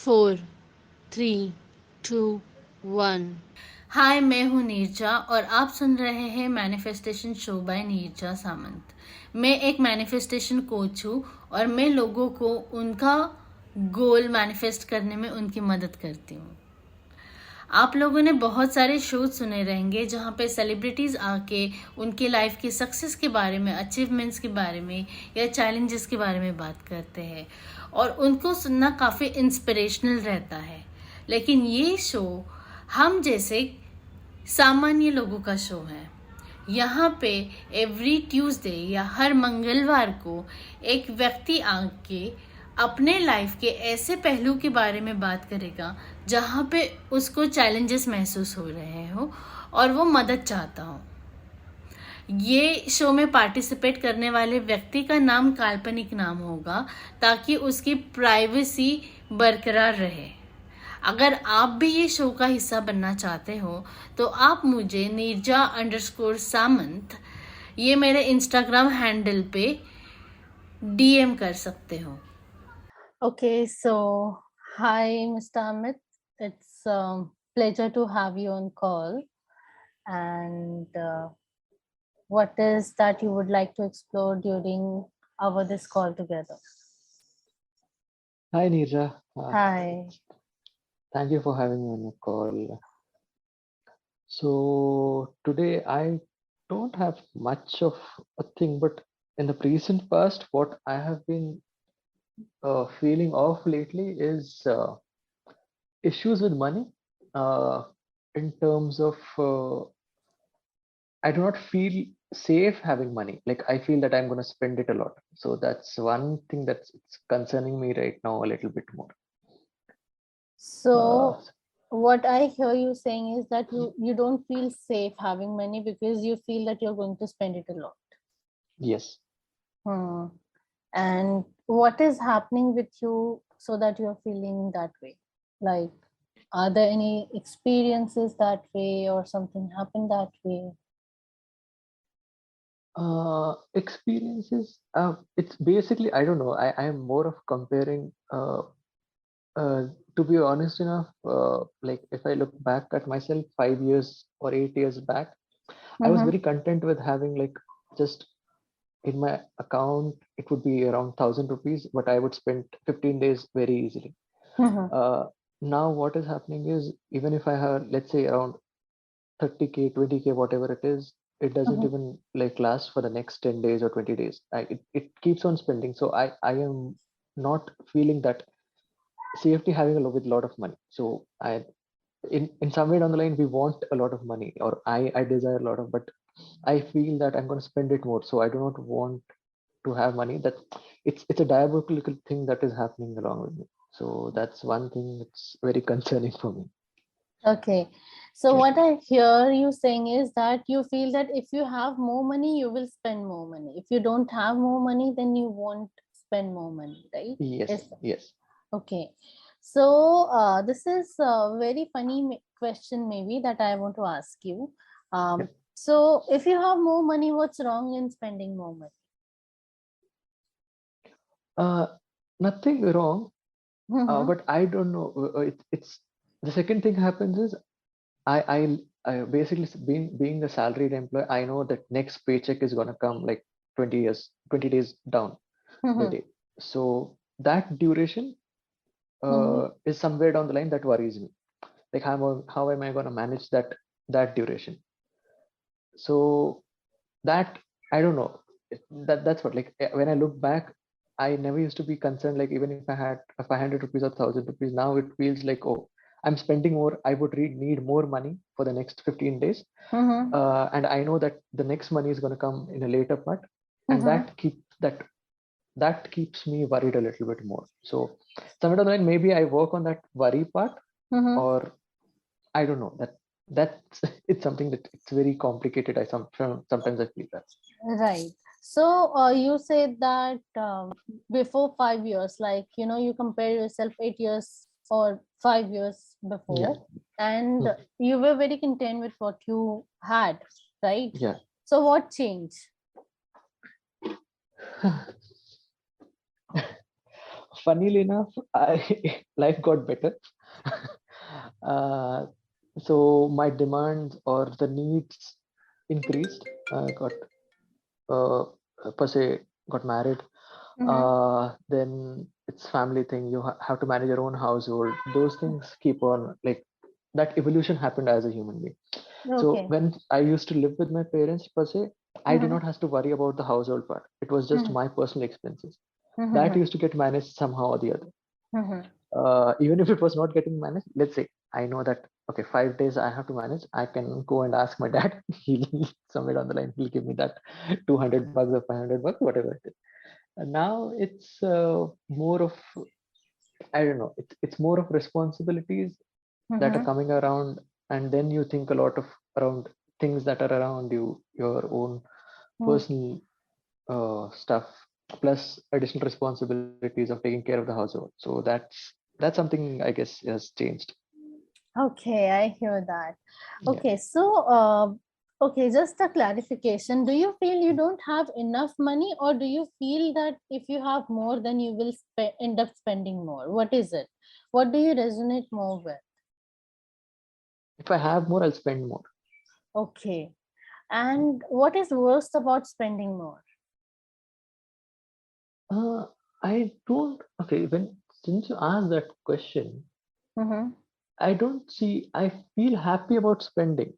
4, 3, 2, 1। हाय, मैं हूँ नीरजा और आप सुन रहे हैं मैनिफेस्टेशन शो बाय नीरजा सामंत। मैं एक मैनिफेस्टेशन कोच हूँ और मैं लोगों को उनका गोल मैनिफेस्ट करने में उनकी मदद करती हूँ। आप लोगों ने बहुत सारे शोज सुने रहेंगे जहाँ पे सेलिब्रिटीज आके उनके लाइफ की सक्सेस के बारे में, अचीवमेंट्स के बारे में या चैलेंजेस के बारे में बात करते हैं और उनको सुनना काफ़ी इंस्पिरेशनल रहता है। लेकिन ये शो हम जैसे सामान्य लोगों का शो है। यहाँ पे एवरी ट्यूसडे या हर मंगलवार को एक व्यक्ति आके अपने लाइफ के ऐसे पहलू के बारे में बात करेगा जहाँ पे उसको चैलेंजेस महसूस हो रहे हो और वो मदद चाहता हो। ये शो में पार्टिसिपेट करने वाले व्यक्ति का नाम काल्पनिक नाम होगा ताकि उसकी प्राइवेसी बरकरार रहे। अगर आप भी ये शो का हिस्सा बनना चाहते हो तो आप मुझे नीरजा_सामंत ये मेरे इंस्टाग्राम हैंडल पे डीएम कर सकते हो। Okay, so hi, Mr. Amit. It's a pleasure to have you on call. And what is that you would like to explore during our this call together? Hi, Nirja. Hi. Thank you for having me on your call. So today I don't have much of a thing, but in the recent past, what I have been feeling off lately is issues with money. In terms of, I do not feel safe having money. Like I feel that I'm going to spend it a lot. So that's one thing that's it's concerning me right now a little bit more. So what I hear you saying is that you don't feel safe having money because you feel that you're going to spend it a lot. Yes. And what is happening with you so that you're feeling that way? Like, are there any experiences that way or something happened that way? Experiences, it's basically, I don't know, I am more of comparing, to be honest enough, like if I look back at myself 5 years or 8 years back, I was very content with having like just in my account, it would be around 1,000 rupees, but I would spend 15 days very easily. Now what is happening is, even if I have, let's say, around 30K, 20K, whatever it is, it doesn't even like last for the next 10 days or 20 days. It keeps on spending. So I am not feeling that safety having with a lot of money. So in some way down the line, we want a lot of money, or I desire a lot of, but I feel that I'm going to spend it more. So I do not want to have money. That it's a diabolical thing that is happening along with me. So that's one thing that's very concerning for me. Okay. So what I hear you saying is that you feel that if you have more money, you will spend more money. If you don't have more money, then you won't spend more money, right? Yes. Yes. Okay. So this is a very funny question maybe that I want to ask you. So if you have more money, what's wrong in spending more money? Nothing wrong. But I don't know. It's the second thing happens is I basically being a salaried employee, I know that next paycheck is gonna come like 20 days down the day. So that duration is somewhere down the line that worries me. Like how am I gonna manage that duration? So that I don't know. That's what, like, when I look back, I never used to be concerned. Like even if I had 500 rupees or 1,000 rupees, now it feels like, oh, I'm spending more. I would need more money for the next 15 days, and I know that the next money is going to come in a later part, and that keeps me worried a little bit more. So somewhere down the line, maybe I work on that worry part, or I don't know, that's it's something that it's very complicated. Sometimes I feel that. Right. So you said that before 5 years, like, you compare yourself 8 years or 5 years before, and you were very content with what you had, right? Yeah. So what changed? funnily enough, I life got better. uh, so my demands or the needs increased. I got uh, per se got married. Mm-hmm. Then it's family thing. You have to manage your own household. Those things keep on like that evolution happened as a human being. So Okay. when I used to live with my parents per se, I did Mm-hmm. not have to worry about the household part. It was just Mm-hmm. my personal expenses that Mm-hmm. used to get managed somehow or the other. Mm-hmm. Even if it was not getting managed, let's say I know that okay, 5 days I have to manage. I can go and ask my dad. He'll somewhere down the line he'll give me that $200 or $500, whatever it is. And now it's more of I don't know. It's more of responsibilities that are Mm-hmm. coming around, and then you think a lot of around things that are around you, your own personal stuff, plus additional responsibilities of taking care of the household. So that's something I guess has changed. Okay, I hear that. Yeah. Okay, so okay, just a clarification. Do you feel you don't have enough money, or do you feel that if you have more, then you will end up spending more? What is it? What do you resonate more with? If I have more, I'll spend more. Okay, and what is worst about spending more? Uh, I don't. Okay, when since you asked that question, Mm-hmm. I don't see. I feel happy about spending.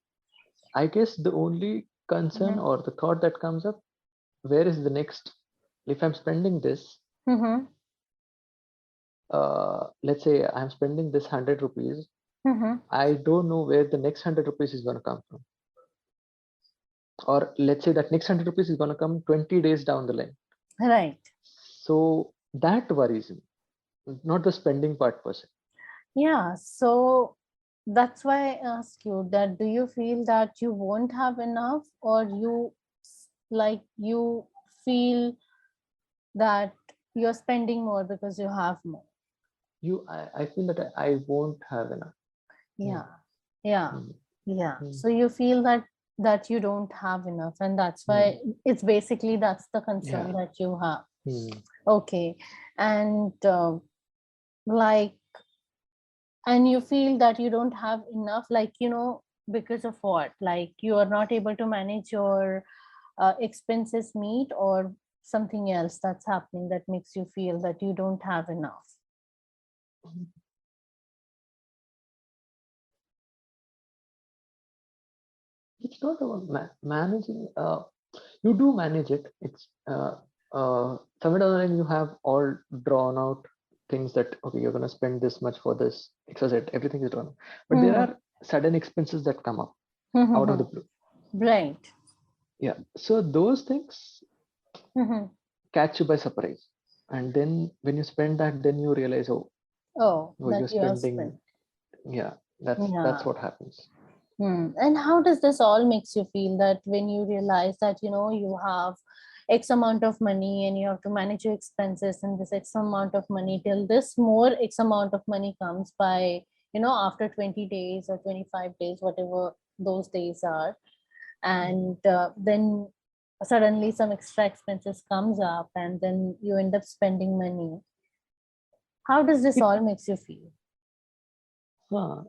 I guess the only concern Mm-hmm. or the thought that comes up, where is the next? If I'm spending this, Mm-hmm. let's say I'm spending this 100 rupees, Mm-hmm. I don't know where the next 100 rupees is going to come from. Or let's say that next 100 rupees is going to come 20 days down the line. Right. So that worries me, not the spending part per se. Yeah. So that's why I ask you that, do you feel that you won't have enough, or you feel that you're spending more because you have more? I feel that I won't have enough. Hmm, Yeah. Yeah. hmm, Yeah. hmm, So you feel that you don't have enough, and that's hmm. why it's basically that's the concern Yeah. that you have. Hmm. Okay. And like, and you feel that you don't have enough, like, because of what? Like, you are not able to manage your expenses meet, or something else that's happening that makes you feel that you don't have enough? It's not about managing. You do manage it. It's somewhere down the line you have all drawn out things that okay, you're gonna spend this much for this, etc. Everything is drawn. But there Mm-hmm. are sudden expenses that come up out of Mm-hmm. the blue. Right. Yeah. So those things Mm-hmm. catch you by surprise. And then when you spend that, then you realize, Oh, oh, that you're you have spent. spending. Yeah, that's Yeah. what happens. And how does this all makes you feel, that when you realize that you have X amount of money and you have to manage your expenses, and this X amount of money, till this more X amount of money comes by, after 20 days or 25 days, whatever those days are, and then suddenly some extra expenses comes up, and then you end up spending money. How does this It, all makes you feel?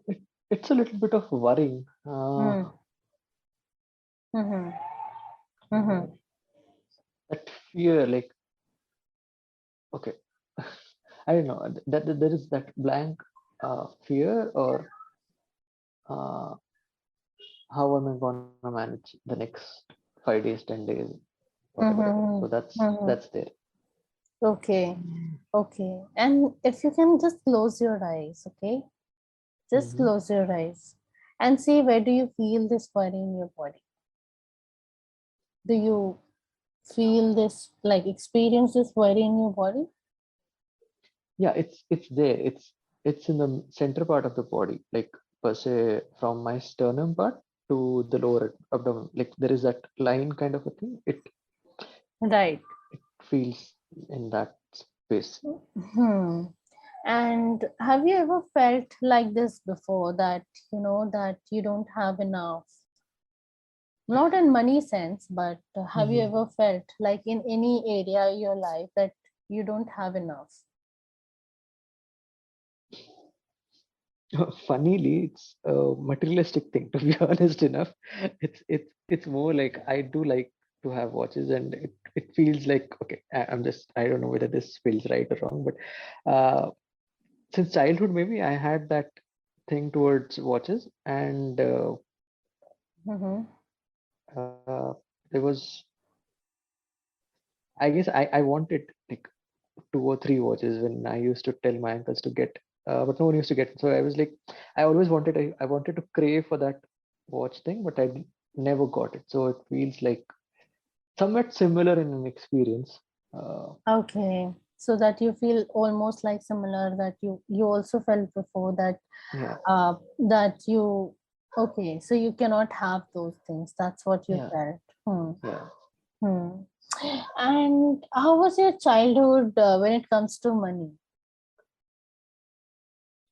it it's a little bit of worrying. Mm. Mm-hmm. Mm-hmm. Uh, that fear, like okay, I don't know that there is that blank fear or uh, how am I gonna manage the next 5 days, 10 days, whatever it is. So Mm-hmm. Mm-hmm. that's there. Okay. Okay. And if you can just close your eyes, okay? Just Mm-hmm. close your eyes and see, where do you feel this worry in your body? Do you feel this, like, experience this worry in your body? Yeah, it's there. It's in the center part of the body, like per se from my sternum part to the lower abdomen. Like there is that line kind of a thing. Right. It feels in that space. Hmm. And have you ever felt like this before, that that you don't have enough? Not in money sense, but have you Mhm. ever felt like in any area of your life that you don't have enough? Funnily, it's a materialistic thing, to be honest enough. It's more like I do like to have watches, and it feels like okay. I'm just, I don't know whether this feels right or wrong, but since childhood maybe I had that thing towards watches, and Mm-hmm. there was, I guess I wanted like two or three watches when I used to tell my uncles to get, but no one used to get. So I was like, I always wanted, I wanted to crave for that watch thing, but never got it. So it feels like somewhat similar in an experience. Uh, Okay, so that you feel almost like similar, that you also felt before that, yeah, that you, okay, so you cannot have those things. That's what you yeah, felt. Hmm. yeah. Hmm. And how was your childhood when it comes to money?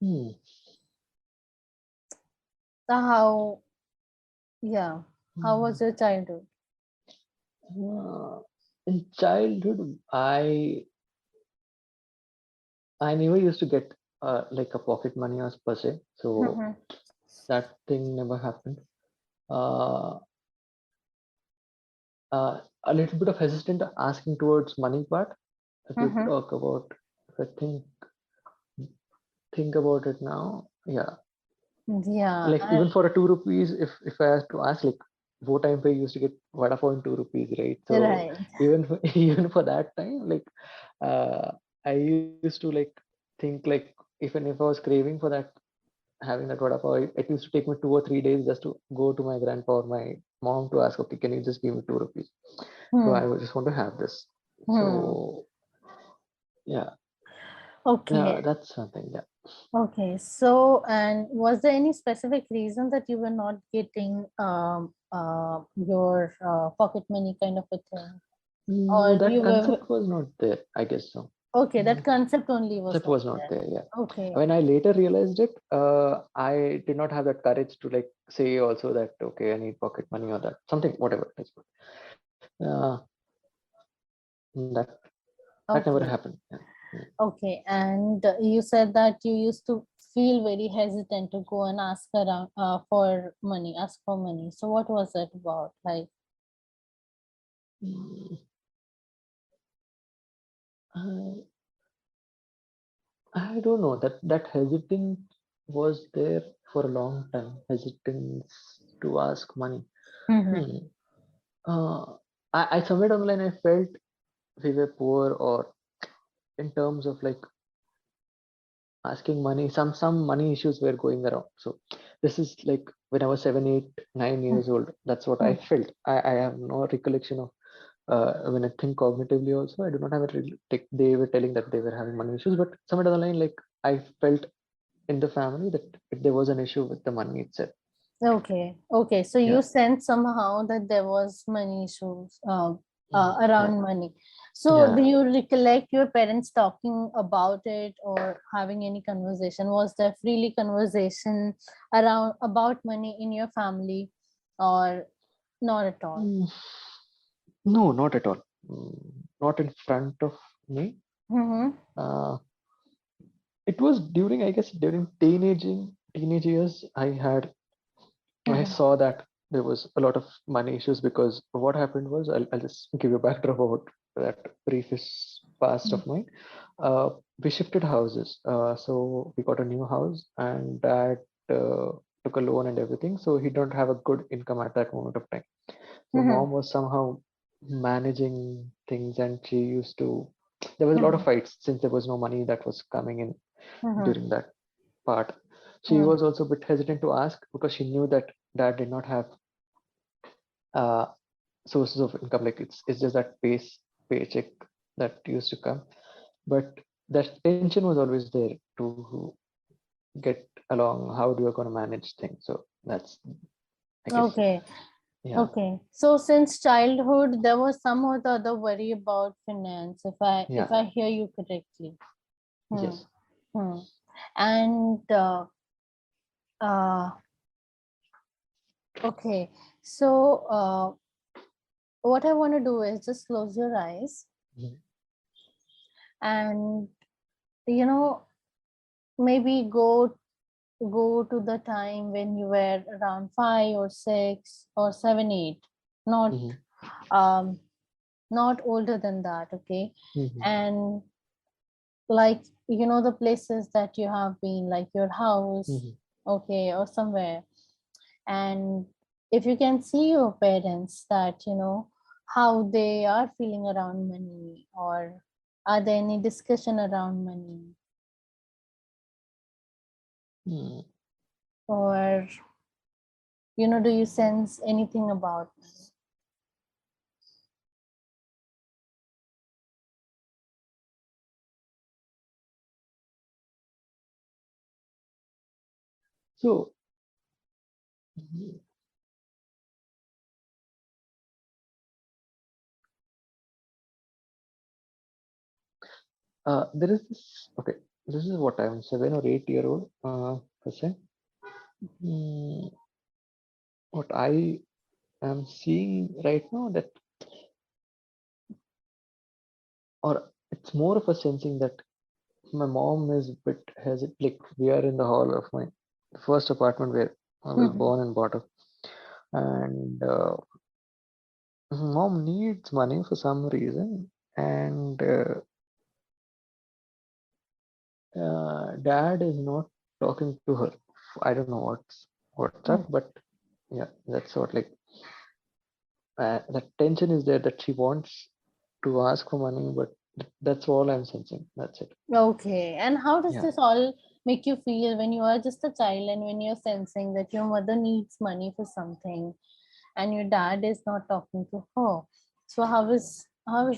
Hmm. How, yeah, how was Hmm. your childhood? In childhood, I never used to get like a pocket money as per se, so Mm-hmm. that thing never happened. Uh, a little bit of hesitant asking towards money part. If you Mm-hmm. talk about, if I think about it now, yeah, Yeah, like even for a 2 rupees, if I have to ask, like वो time पे used to get vada pav in 2 rupees, right? So right. even for, even for that time, like uh, I used to like think like even if I was craving for that, having that vada pav, it used to take me 2 or 3 days just to go to my grandpa or my mom to ask, okay, can you just give me 2 rupees? So Hmm. I would just want to have this. Hmm. So yeah, Okay. yeah, that's something. Yeah. Okay. So, and was there any specific reason that you were not getting your pocket money kind of a thing, No, or that you were concept was not there. I guess so. okay? That Mm, concept only was concept not was not there. there. Yeah. Okay. When I later realized it, I did not have that courage to like say also that okay, I need pocket money or that something, whatever it is. Uh, that that never Okay. happened. Yeah. Mm. Okay. And you said that you used to feel very hesitant to go and ask around for money, ask for money. So, what was that about? Like, Mm, I I don't know that hesitant was there for a long time. Hesitance to ask money. mm-hmm. Hmm. Uh, I somewhere down the line I felt we were poor, or in terms of like asking money, some money issues were going around. So this is like when I was 7, 8, 9 years old. That's what I felt. I have no recollection of when I think cognitively also, I do not have it really, like they were telling that they were having money issues, but somewhere down the line, like I felt in the family that there was an issue with the money itself. Okay, okay. So Yeah. you sense somehow that there was money issues Yeah. around money. So do Yeah. you recollect your parents talking about it or having any conversation? Was there freely conversation around about money in your family, or not at all? Mm, no, not at all. Not in front of me. Mm-hmm. uh, it was during, I guess, during teenage years, I Mm-hmm. saw that there was a lot of money issues, because what happened was, I'll just give you a backdrop about that previous past of mine. Uh, we shifted houses, so we got a new house, and dad uh, took a loan and everything, so he don't have a good income at that moment of time. So Mm-hmm. mom was somehow managing things, and she used to. There was a lot of Mm-hmm. fights since there was no money that was coming in Mm-hmm. during that part. She was also a bit hesitant to ask because she knew that dad did not have uh, sources of income. Like it's just that paycheck that used to come, but that tension was always there to get along. How do you going to manage things? So that's, I guess, Okay. yeah, Okay. So since childhood, there was some or the other worry about finance, if yeah, I hear you correctly. Hmm. yes. Hmm. And uh, okay. So what I want to do is just close your eyes Mhm. and, you know, maybe go go to the time when you were around 5 or 6 or 7, 8, not Mm-hmm. um not older than that, okay? Mm-hmm. And like, the places that you have been, like your house, Mm-hmm. okay, or somewhere. And if you can see your parents, that how they are feeling around money, or are there any discussion around money, Mm. or do you sense anything about money? So, mhm, there is this. Okay, this is what I'm 7 or 8 year old person. Mm, what I am seeing right now, that, or it's more of a sensing that my mom is a bit hesitant. Like, we are in the hall of my first apartment where I was Mhm. born and brought up, and mom needs money for some reason, and dad is not talking to her. I don't know what's up, Mm. but yeah, that's what, like, the tension is there, that she wants to ask for money, but that's all I'm sensing. That's it. Okay, and how does Yeah. this all make you feel when you are just a child, and when you're sensing that your mother needs money for something and your dad is not talking to her? So how is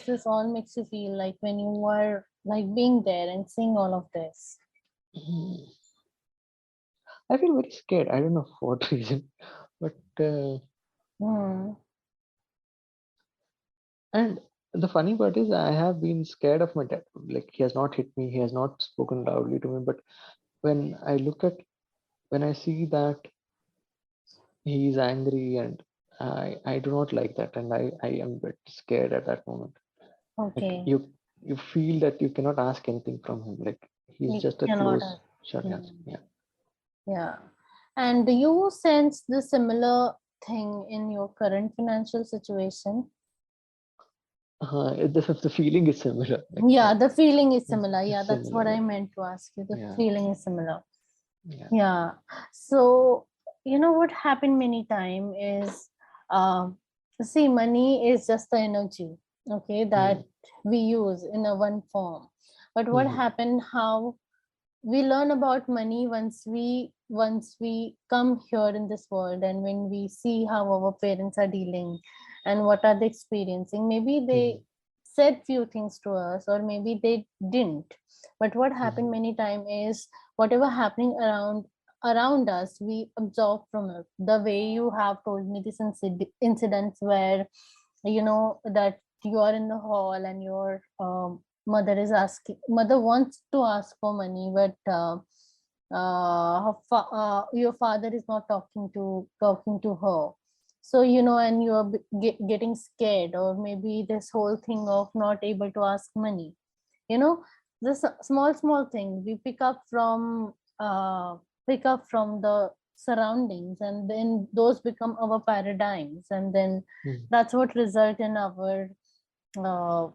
this all makes you feel, like when you were like being there and seeing all of this? Mhm. I feel very scared. I don't know for what reason, but Hmm. and the funny part is, I have been scared of my dad. Like, he has not hit me, he has not spoken loudly to me, but when I look at when I see that he is angry, and I do not like that, and I am a bit scared at that moment. Like, Okay, you feel that you cannot ask anything from him. Like, he's you just a cannot. close shut answer. Hmm. Yeah. Yeah, and do you sense the similar thing in your current financial situation? The feeling is similar. Like, Yeah, yeah, the feeling is similar. it's Yeah, that's similar. what I Yeah. meant to ask you. The Yeah. feeling is similar. Yeah. Yeah. So, what happened many time is, um, see, money is just the energy, okay, Mm, that we use in a one form. But what mhm, happened, how we learn about money once we come here in this world, and when we see how our parents are dealing and what are they experiencing. Maybe they mhm, said few things to us, or maybe they didn't. But what happened mhm, many time is, whatever happening around us, we absorb from it. The way you have told me this incidents where, that you are in the hall, and your mother wants to ask for money, but your father is not talking to her. So, and you're getting scared, or maybe this whole thing of not able to ask money, you know this small small thing we pick up from the surroundings, and then those become our paradigms, and then mhm, that's what result in our uh,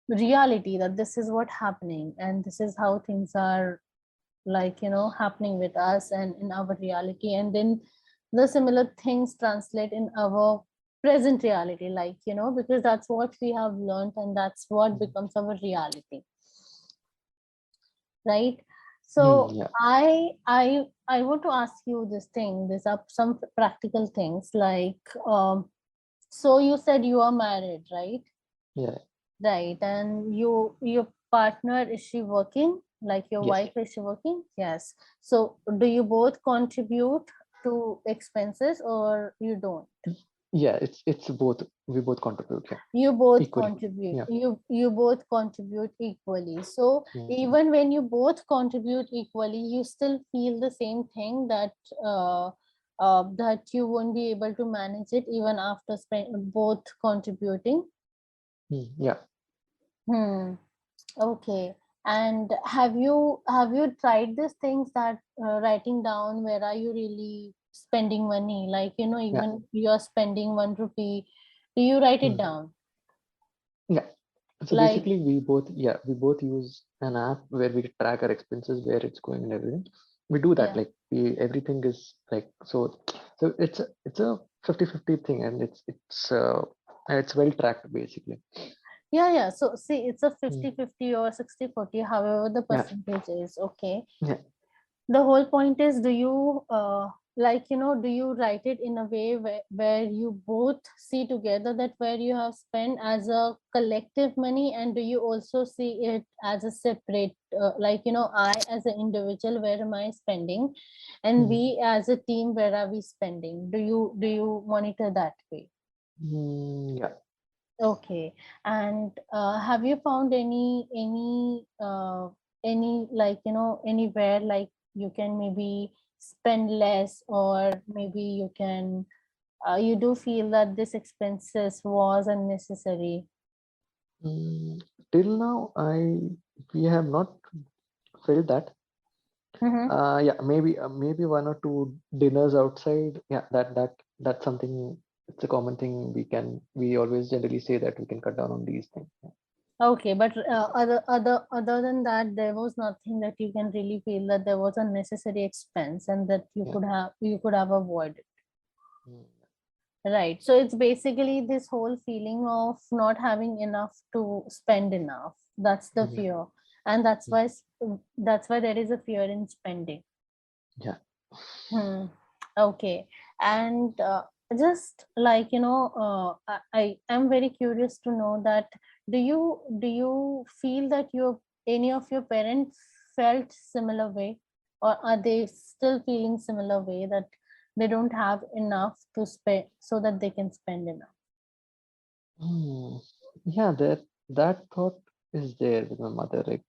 reality, that this is what happening, and this is how things are, like, happening with us and in our reality. And then the similar things translate in our present reality, like, because that's what we have learned, and that's what mhm, becomes our reality, right? mhm, So yeah. I want to ask you this thing, these are some practical things, like, so you said you are married, right? Yeah. Right. And your partner, is she working? Like, your Yes. wife, is she working? Yes. So do you both contribute to expenses, or you don't? Yeah. It's both. We both contribute. Yeah. You both Equally. contribute. Yeah. You both contribute equally. So Mm, even when you both contribute equally, you still feel the same thing, uh, that you won't be able to manage it even after both contributing. yeah. Hmm. Okay. And have you tried these things, that writing down where are you really spending money? Like, Yeah. even you're spending 1 rupee, do you write it Mm. down? Yeah. So Like, basically, we both use an app where we track our expenses, where it's going and everything. We do that, yeah. like everything is like so. So it's a 50-50 thing, and it's well tracked basically. Yeah, so see, it's a Mm. 50-50 or 60-40, however the Yeah. percentage is, okay. Yeah. The whole point is, do you like, do you write it in a way where you both see together that where you have spent as a collective money, and do you also see it as a separate, like, I as an individual, where am I spending, and Mm. we as a team, where are we spending? Do you monitor that way? Yeah. Okay. And have you found any, like, anywhere, like, you can maybe spend less, or maybe you can you do feel that this expenses was unnecessary? Mm, till now, we have not felt that. Mm-hmm. Yeah, maybe one or two dinners outside. Yeah, that's something. It's a common thing. We always generally say that we can cut down on these things. Yeah. Okay, but other than that, there was nothing that you can really feel that there was a necessary expense, and that Yeah. you could have avoided. Mm. Right. So it's basically this whole feeling of not having enough to spend enough. That's the Yeah. fear. And Mm. that's why there is a fear in spending. Yeah. Hmm. Okay. And just like, I am very curious to know that, do you feel that any of your parents felt similar way, or are they still feeling similar way, that they don't have enough to spend so that they can spend enough? Mm. Yeah, that thought is there with my mother. Like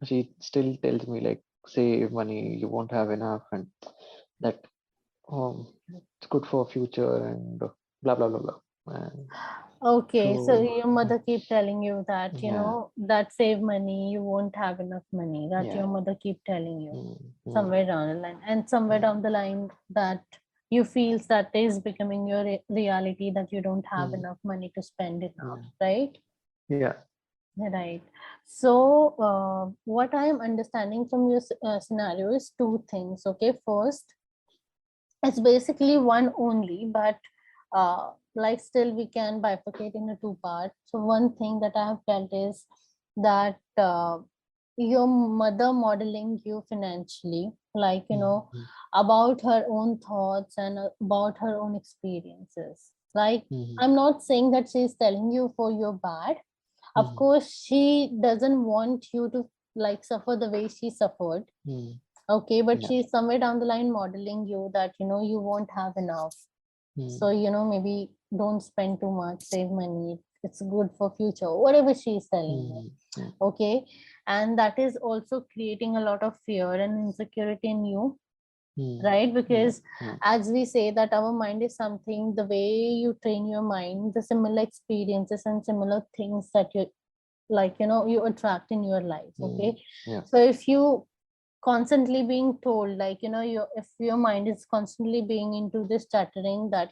she still tells me like save money, you won't have enough, and that it's good for future and blah blah blah blah. And Okay, so so your mother keep telling you that, yeah, that save money, you won't have enough money. That yeah. your mother keep telling you Mm, mm, somewhere down the line, and somewhere mm, down the line that you feels that is becoming your reality, that you don't have mm, enough money to spend enough, yeah, right? yeah. Right. So, what I am understanding from your scenario is two things. Okay, first, it's basically one only, but like, still we can bifurcate into two parts. So one thing that I have felt is that your mother modeling you financially, like, Mm, mm, about her own thoughts and about her own experiences. Like, mm, I'm not saying that she's telling you for your bad. Of mm, course, she doesn't want you to, like, suffer the way she suffered. mm, Okay, but yeah. she's somewhere down the line modeling you that, you won't have enough. So, Mm, maybe don't spend too much, save money. It's good for future, whatever she's telling you. mm, mm, Okay. And that is also creating a lot of fear and insecurity in you, mm, right? yeah. Because Mm, as we say that our mind is something, the way you train your mind, the similar experiences and similar things that you, like, you attract in your life. mm, Okay. yeah. So if you constantly being told, like, if your mind is constantly being into this chattering that,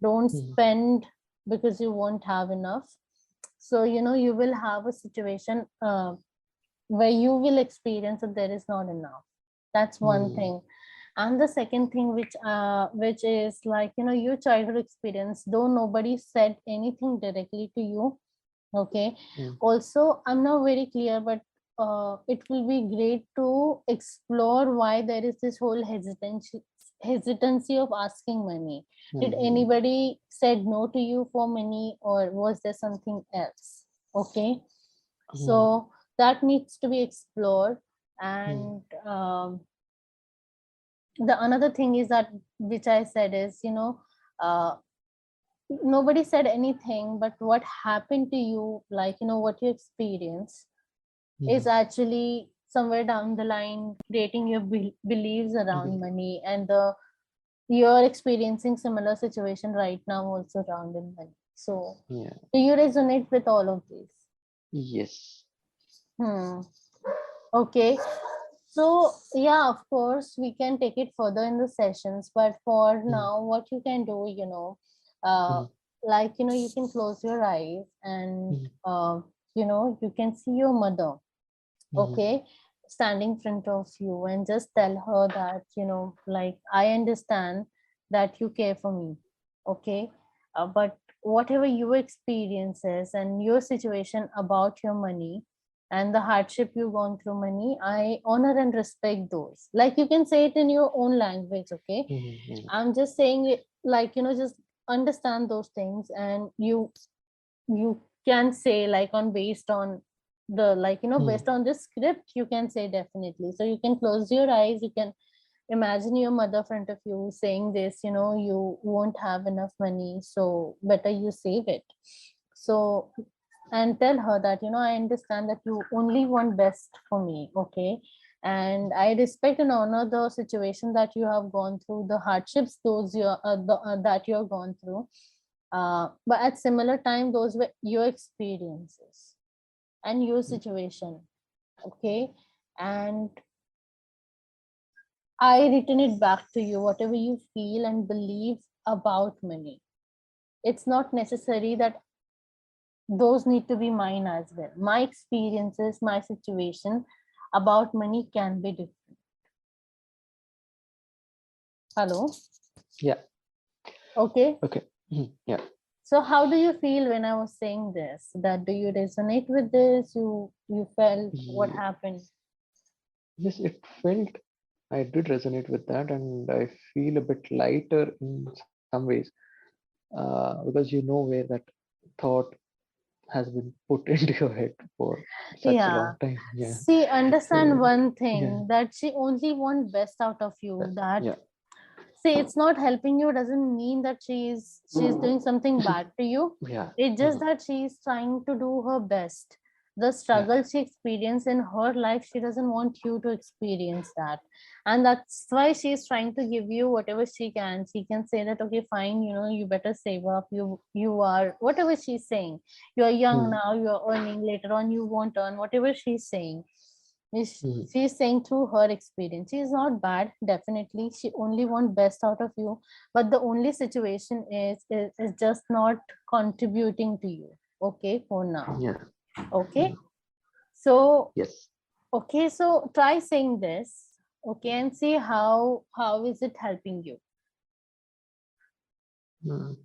don't Mm, spend because you won't have enough, so, you will have a situation where you will experience that there is not enough. That's one mm, thing. And the second thing, which is like, your childhood experience, though nobody said anything directly to you. Okay. mm, Also, I'm not very clear, but it will be great to explore why there is this whole hesitancy of asking money. Did mm, anybody said no to you for money, or was there something else? Okay. mm, So that needs to be explored. mm, And the another thing is that, which I said is, uh, nobody said anything, but what happened to you, like, what you experienced is mm, actually somewhere down the line creating your beliefs around money, and you're experiencing similar situation right now also around in money. So yeah. do you resonate with all of these? Yes. Hmm. Okay. So yeah, of course, we can take it further in the sessions, but for Mm, now, what you can do, uh, mm, like you can close your eyes and mm, you can see your mother, mm, okay, standing in front of you, and just tell her that like, I understand that you care for me, okay, but whatever your experiences and your situation about your money and the hardship you've gone through money, I honor and respect those. Like, you can say it in your own language, okay. mm, I'm just saying it, like, just understand those things, and you can say, like, on based on the, like, mm, based on this script, you can say definitely. So you can close your eyes, you can imagine your mother in front of you saying this, you won't have enough money, so better you save it. So, and tell her that, I understand that you only want best for me, okay, and I respect and honor the situation that you have gone through, the hardships those that you have gone through, but at similar time, those were your experiences and your situation, okay, and I return it back to you, whatever you feel and believe about money. It's not necessary that those need to be mine as well. My experiences, my situation about money can be different. Hello? yeah. Okay. Okay. Yeah. So how do you feel when I was saying this? That do you resonate with this? You felt what Ye- happened? Yes, it felt I did resonate with that, and I feel a bit lighter in some ways, because you know where that thought has been put into your head for such a Yeah. long time. Yeah. See, understand So one yeah, thing, that she only want best out of you. That, yeah. see, it's not helping you doesn't mean that she's doing something She's bad to you. yeah. It's just Mm, that she's trying to do her best. The yeah. struggle she experienced in her life, she doesn't want you to experience that, and that's why she's trying to give you whatever she can. She can say that, okay, fine, you better save up. You are, whatever she's saying, you are young Mm, now, you are earning, later on you won't earn, whatever she's saying is, mm, she's saying through her experience. She is not bad, definitely, she only want best out of you, but the only situation is just not contributing to you, okay, for now, yeah. okay. Mm, So, yes. okay, so try saying this, okay, and see how is it helping you, Mm,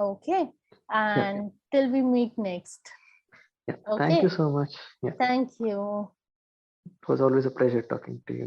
okay, yeah. Yeah. and till we meet next, Yeah. Thank you okay. so much. Yeah. Thank you. It was always a pleasure talking to you,